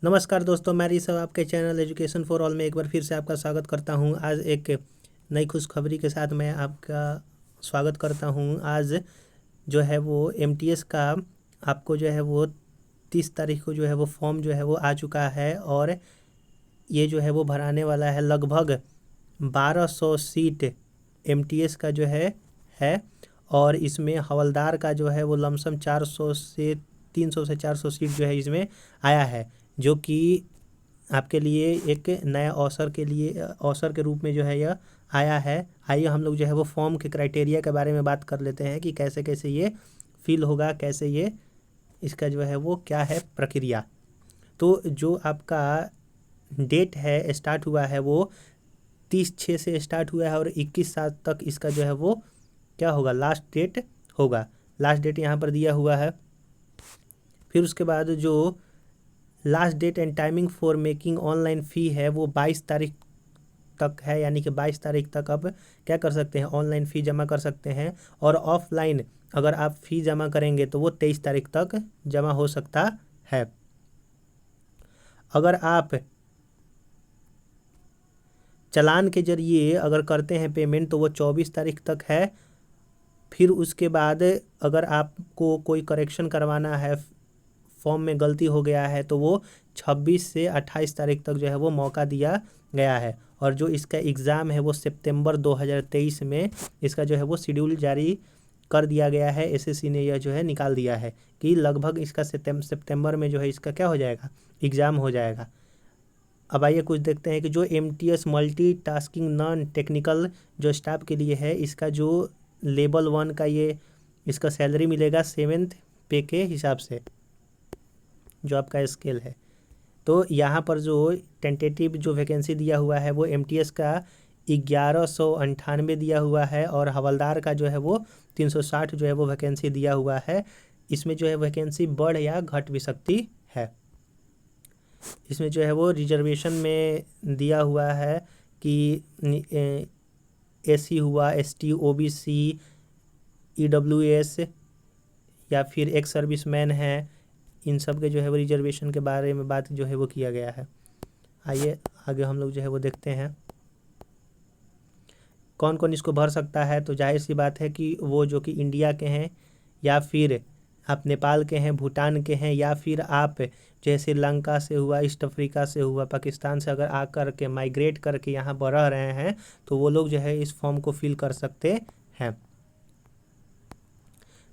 नमस्कार दोस्तों, मैं ऋषभ आपके चैनल एजुकेशन फॉर ऑल में एक बार फिर से आपका स्वागत करता हूं। आज एक नई खुशखबरी के साथ मैं आपका स्वागत करता हूं। आज जो है वो एमटीएस का आपको जो है वो 30 तारीख को जो है वो फॉर्म जो है वो आ चुका है और ये जो है वो भराने वाला है। लगभग 1200 सीट एमटीएस का जो है और इसमें हवलदार का जो है वो लमसम 300 से 400 सीट जो है इसमें आया है, जो कि आपके लिए एक नया अवसर के रूप में जो है यह आया है। आइए हम लोग जो है वो फॉर्म के क्राइटेरिया के बारे में बात कर लेते हैं कि कैसे कैसे ये फिल होगा, कैसे ये इसका जो है वो क्या है प्रक्रिया। तो जो आपका डेट है स्टार्ट हुआ है वो 30/6 से स्टार्ट हुआ है और 21/7 तक इसका जो है वो क्या होगा, लास्ट डेट होगा। लास्ट डेट यहाँ पर दिया हुआ है। फिर उसके बाद जो last date and timing for making online fee है वो 22 तारीख तक है, यानी कि 22 तारीख तक आप क्या कर सकते हैं, ऑनलाइन फ़ी जमा कर सकते हैं। और ऑफलाइन अगर आप फ़ी जमा करेंगे तो वो 23 तारीख तक जमा हो सकता है। अगर आप चालान के ज़रिए अगर करते हैं पेमेंट तो वो 24 तारीख तक है। फिर उसके बाद अगर आपको कोई करेक्शन करवाना है, फॉर्म में गलती हो गया है, तो वो 26 से 28 तारीख तक जो है वो मौका दिया गया है। और जो इसका एग्ज़ाम है वो सितंबर 2023 में इसका जो है वो शेड्यूल जारी कर दिया गया है। एसएससी ने यह जो है निकाल दिया है कि लगभग इसका सितंबर में जो है इसका क्या हो जाएगा, एग्ज़ाम हो जाएगा। अब आइए कुछ देखते हैं कि जो MTS multi tasking non technical जो स्टाफ के लिए है, इसका जो लेवल 1 का ये इसका सैलरी मिलेगा 7th पे के हिसाब से, जो आपका स्केल है। तो यहाँ पर जो टेंटेटिव जो वैकेंसी दिया हुआ है वो एमटीएस का 1198 दिया हुआ है और हवलदार का जो है वो 360 जो है वो वैकेंसी दिया हुआ है। इसमें जो है वैकेंसी बढ़ या घट भी सकती है। इसमें जो है वो रिजर्वेशन में दिया हुआ है कि एससी हुआ, एसटी, ओबीसी, ईडब्ल्यूएस या फिर एक्स सर्विसमैन है, इन सब के जो है वो रिजर्वेशन के बारे में बात जो है वो किया गया है। आइए आगे हम लोग जो है वो देखते हैं कौन कौन इसको भर सकता है। तो जाहिर सी बात है कि वो जो कि इंडिया के हैं या फिर आप नेपाल के हैं, भूटान के हैं, या फिर आप जैसे श्रीलंका से हुआ, ईस्ट अफ्रीका से हुआ, पाकिस्तान से अगर आकर के माइग्रेट करके यहाँ पर रह रहे हैं तो वो लोग जो है इस फॉर्म को फिल कर सकते हैं।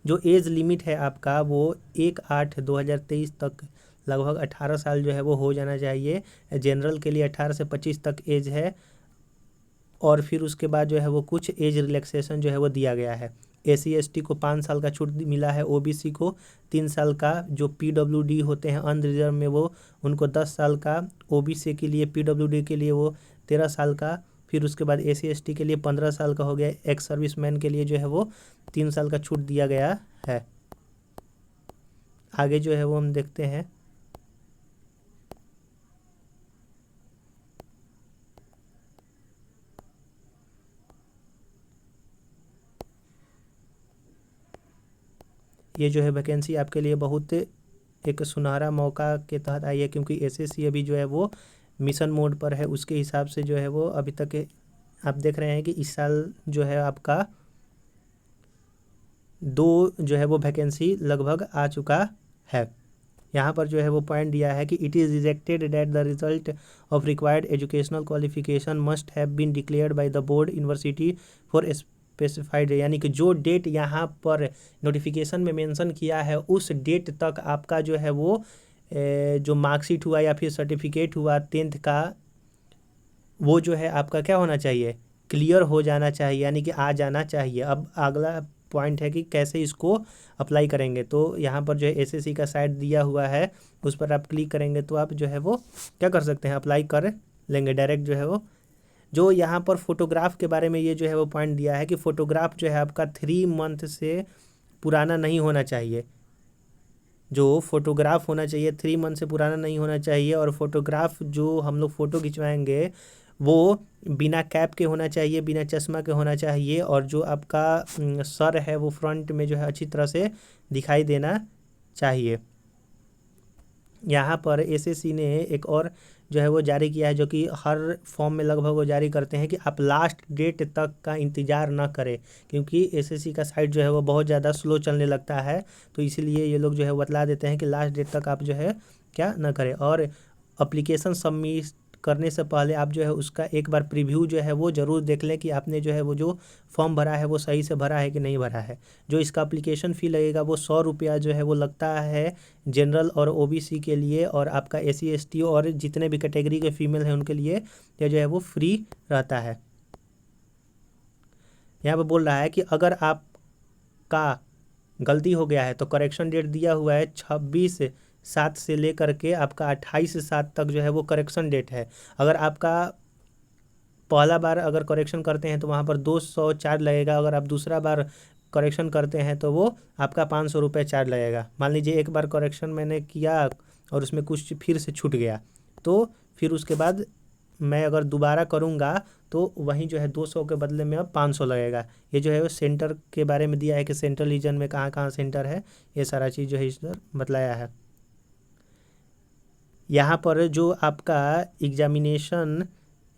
जो एज लिमिट है आपका वो 1/8/2023 तक लगभग 18 साल जो है वो हो जाना चाहिए। जनरल के लिए 18 से 25 तक एज है और फिर उसके बाद जो है वो कुछ एज रिलैक्सेशन जो है वो दिया गया है। एससी एसटी को 5 साल का छूट मिला है, ओबीसी को 3 साल का, जो पीडब्ल्यूडी होते हैं अनरिजर्व में वो उनको 10 साल का, ओबीसी के लिए, पीडब्ल्यूडी के लिए वो 13 साल का, फिर उसके बाद एससी एसटी के लिए 15 साल का हो गया। एक्स सर्विसमैन के लिए जो है वो 3 साल का छूट दिया गया है। आगे जो है वो हम देखते हैं ये जो है वैकेंसी आपके लिए बहुत एक सुनहरा मौका के तहत आई है, क्योंकि एसएससी अभी जो है वो मिशन मोड पर है। उसके हिसाब से जो है वो अभी तक आप देख रहे हैं कि इस साल जो है आपका 2 जो है वो वैकेंसी लगभग आ चुका है। यहाँ पर जो है वो पॉइंट दिया है कि it is rejected that the result of required educational qualification must have been declared by the board university for specified, यानी कि जो डेट यहाँ पर नोटिफिकेशन में मेंशन किया है उस डेट तक आपका जो है वो जो मार्कशीट हुआ या फिर सर्टिफिकेट हुआ 10th का, वो जो है आपका क्या होना चाहिए, क्लियर हो जाना चाहिए, यानी कि आ जाना चाहिए। अब अगला पॉइंट है कि कैसे इसको अप्लाई करेंगे। तो यहाँ पर जो है एसएससी का साइट दिया हुआ है, उस पर आप क्लिक करेंगे तो आप जो है वो क्या कर सकते हैं, अप्लाई कर लेंगे डायरेक्ट जो है वो। जो यहाँ पर फोटोग्राफ के बारे में ये जो है वो पॉइंट दिया है कि फ़ोटोग्राफ जो है आपका 3 मंथ से पुराना नहीं होना चाहिए। जो फोटोग्राफ होना चाहिए 3 मंथ से पुराना नहीं होना चाहिए। और फोटोग्राफ जो हम लोग फ़ोटो खिंचवाएंगे वो बिना कैप के होना चाहिए, बिना चश्मा के होना चाहिए, और जो आपका सर है वो फ्रंट में जो है अच्छी तरह से दिखाई देना चाहिए। यहाँ पर एसएससी ने एक और जो है वो जारी किया है, जो कि हर फॉर्म में लगभग वो जारी करते हैं कि आप लास्ट डेट तक का इंतज़ार ना करें, क्योंकि एसएससी का साइट जो है वो बहुत ज़्यादा स्लो चलने लगता है। तो इसीलिए ये लोग जो है बतला देते हैं कि लास्ट डेट तक आप जो है क्या ना करें। और अप्लीकेशन सबमिट करने से पहले आप जो है उसका एक बार प्रीव्यू जो है वो ज़रूर देख लें कि आपने जो है वो जो फॉर्म भरा है वो सही से भरा है कि नहीं भरा है। जो इसका एप्लीकेशन फ़ी लगेगा वो 100 रुपया जो है वो लगता है जनरल और ओबीसी के लिए, और आपका एससी एसटी और जितने भी कैटेगरी के फीमेल हैं उनके लिए ये जो है वो फ्री रहता है। यहाँ पर बोल रहा है कि अगर आपका गलती हो गया है तो करेक्शन डेट दिया हुआ है 26/7 से लेकर के आपका 28/7 तक जो है वो करेक्शन डेट है। अगर आपका पहला बार अगर करेक्शन करते हैं तो वहाँ पर 200 चार्ज लगेगा। अगर आप दूसरा बार करेक्शन करते हैं तो वो आपका 500 रुपये चार्ज लगेगा। मान लीजिए एक बार करेक्शन मैंने किया और उसमें कुछ फिर से छूट गया, तो फिर उसके बाद मैं अगर दोबारा करूँगा तो वहीं जो है 200 के बदले में अब 500 लगेगा। ये जो है वो सेंटर के बारे में दिया है कि सेंट्रल रीजन में कहाँ कहाँ सेंटर है, ये सारा चीज़ जो है इस बतलाया है। यहाँ पर जो आपका एग्जामिनेशन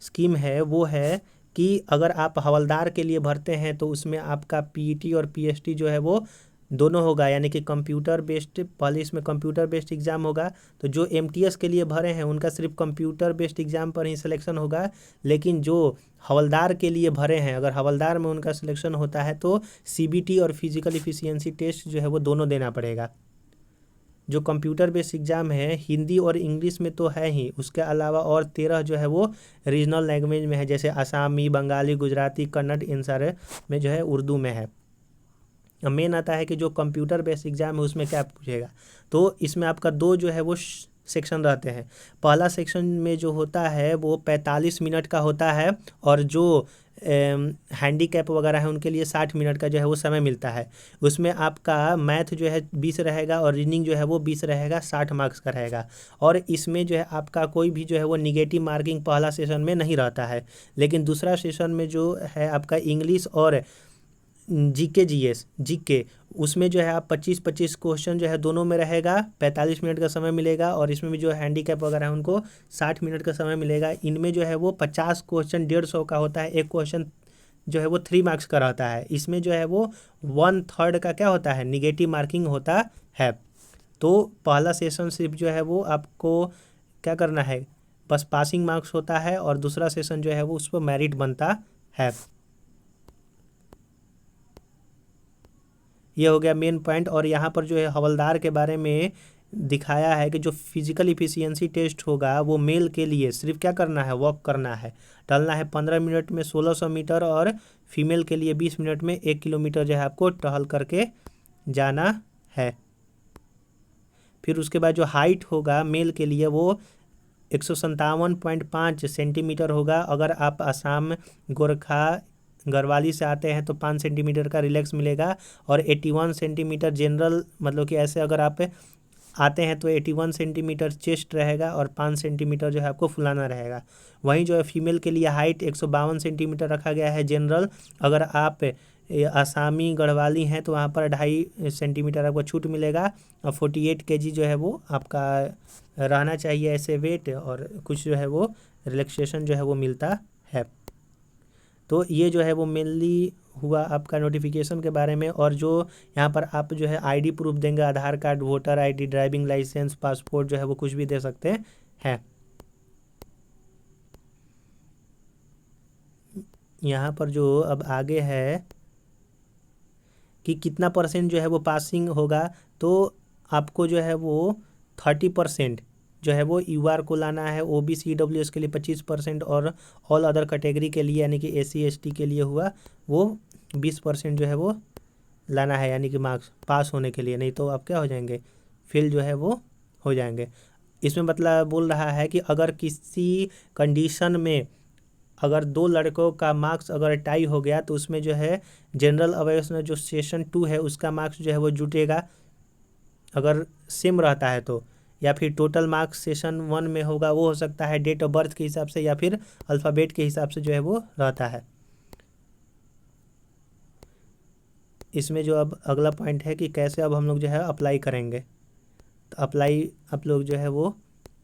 स्कीम है वो है कि अगर आप हवलदार के लिए भरते हैं तो उसमें आपका पीईटी और पीएसटी जो है वो दोनों होगा, यानी कि कंप्यूटर बेस्ड। पहले इसमें कंप्यूटर बेस्ड एग्ज़ाम होगा, तो जो एमटीएस के लिए भरे हैं उनका सिर्फ कंप्यूटर बेस्ड एग्ज़ाम पर ही सिलेक्शन होगा। लेकिन जो हवलदार के लिए भरे हैं, अगर हवलदार में उनका सिलेक्शन होता है तो सीबीटी और फिजिकल इफिशियंसी टेस्ट जो है वो दोनों देना पड़ेगा। जो कंप्यूटर बेस्ड एग्ज़ाम है हिंदी और इंग्लिश में तो है ही, उसके अलावा और 13 जो है वो रीजनल लैंग्वेज में है, जैसे आसामी, बंगाली, गुजराती, कन्नड़, इन सारे में जो है उर्दू में है। अब मेन आता है कि जो कंप्यूटर बेस्ड एग्ज़ाम है उसमें क्या पूछेगा। तो इसमें आपका दो जो है वो सेक्शन रहते हैं। पहला सेक्शन में जो होता है वो 45 मिनट का होता है, और जो हैंडीकैप वगैरह है उनके लिए 60 मिनट का जो है वो समय मिलता है। उसमें आपका मैथ जो है 20 रहेगा और रीजनिंग जो है वो 20 रहेगा, 60 मार्क्स का रहेगा। और इसमें जो है आपका कोई भी जो है वो निगेटिव मार्किंग पहला सेशन में नहीं रहता है। लेकिन दूसरा सेशन में जो है आपका इंग्लिश और जीके जीके, उसमें जो है आप 25-25 क्वेश्चन जो है दोनों में रहेगा, 45 मिनट का समय मिलेगा। और इसमें भी जो हैंडीकैप वगैरह है उनको 60 मिनट का समय मिलेगा। इनमें जो है वो 50 क्वेश्चन 150 का होता है, एक क्वेश्चन जो है वो 3 मार्क्स का रहता है। इसमें जो है वो 1/3 का क्या होता है, निगेटिव मार्किंग होता है। तो पहला सेशन सिर्फ जो है वो आपको क्या करना है, बस पासिंग मार्क्स होता है, और दूसरा सेशन जो है वो उस पर मेरिट बनता है। ये हो गया मेन पॉइंट। और यहाँ पर जो है हवलदार के बारे में दिखाया है कि जो फिजिकल इफिशियंसी टेस्ट होगा वो मेल के लिए सिर्फ क्या करना है, वॉक करना है, टहलना है 15 मिनट में 1600 मीटर, और फीमेल के लिए 20 मिनट में 1 किलोमीटर जो है आपको टहल करके जाना है। फिर उसके बाद जो हाइट होगा मेल के लिए वो 157.5 सेंटीमीटर होगा। अगर आप असम, गोरखा, गढ़वाली से आते हैं तो 5 सेंटीमीटर का रिलैक्स मिलेगा। और 81 सेंटीमीटर जनरल, मतलब कि ऐसे अगर आप आते हैं तो 81 सेंटीमीटर चेस्ट रहेगा, और 5 सेंटीमीटर जो है आपको फुलाना रहेगा। वहीं जो है फीमेल के लिए हाइट 152 सेंटीमीटर रखा गया है जनरल। अगर आप आसामी, गढ़वाली हैं तो वहाँ पर 2.5 सेंटीमीटर आपको छूट मिलेगा। और 48 केजी जो है वो आपका रहना चाहिए ऐसे वेट, और कुछ जो है वो रिलैक्सेशन जो है वो मिलता है। तो ये जो है वो मेनली हुआ आपका नोटिफिकेशन के बारे में। और जो यहाँ पर आप जो है आईडी प्रूफ देंगे, Aadhaar card, voter ID, driving licence, passport जो है वो कुछ भी दे सकते हैं। यहाँ पर जो अब आगे है कि कितना परसेंट जो है वो पासिंग होगा, तो आपको जो है वो 30% जो है वो यूआर को लाना है, ओबीसी ईडब्ल्यूएस के लिए 25%, और ऑल अदर कैटेगरी के लिए यानी कि एससी एसटी के लिए हुआ वो 20% जो है वो लाना है, यानी कि मार्क्स पास होने के लिए। नहीं तो आप क्या हो जाएंगे, फेल जो है वो हो जाएंगे। इसमें मतलब बोल रहा है कि अगर किसी कंडीशन में अगर दो लड़कों का मार्क्स अगर टाई हो गया तो उसमें जो है जनरल अवेयर्स में जो सेशन 2 है उसका मार्क्स जो है वो जुटेगा, अगर सेम रहता है तो। या फिर टोटल मार्क्स सेशन 1 में होगा, वो हो सकता है डेट ऑफ बर्थ के हिसाब से, या फिर अल्फ़ाबेट के हिसाब से जो है वो रहता है। इसमें जो अब अगला पॉइंट है कि कैसे अब हम लोग जो है अप्लाई करेंगे। तो अप्लाई आप लोग जो है वो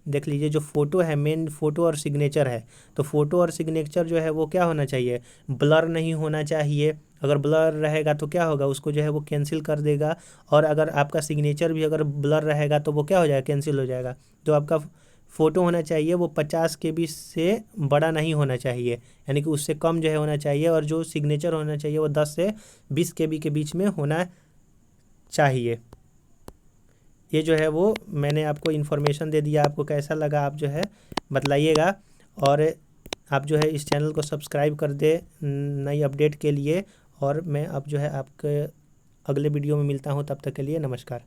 देख लीजिए। जो फ़ोटो है, मेन फ़ोटो और सिग्नेचर है, तो फ़ोटो और सिग्नेचर जो है वो क्या होना चाहिए, ब्लर नहीं होना चाहिए। अगर ब्लर रहेगा तो क्या होगा, उसको जो है वो कैंसिल कर देगा। और अगर आपका सिग्नेचर भी अगर ब्लर रहेगा तो वो क्या हो जाएगा, कैंसिल हो जाएगा। तो आपका फ़ोटो होना चाहिए वो 50 KB से बड़ा नहीं होना चाहिए, यानी कि उससे कम जो है होना चाहिए। और जो सिग्नेचर होना चाहिए वो 10 से 20 KB के बीच में होना चाहिए। ये जो है वो मैंने आपको इन्फॉर्मेशन दे दिया। आपको कैसा लगा आप जो है बतलाइएगा। और आप जो है इस चैनल को सब्सक्राइब कर दे नई अपडेट के लिए। और मैं अब जो है आपके अगले वीडियो में मिलता हूँ, तब तक के लिए नमस्कार।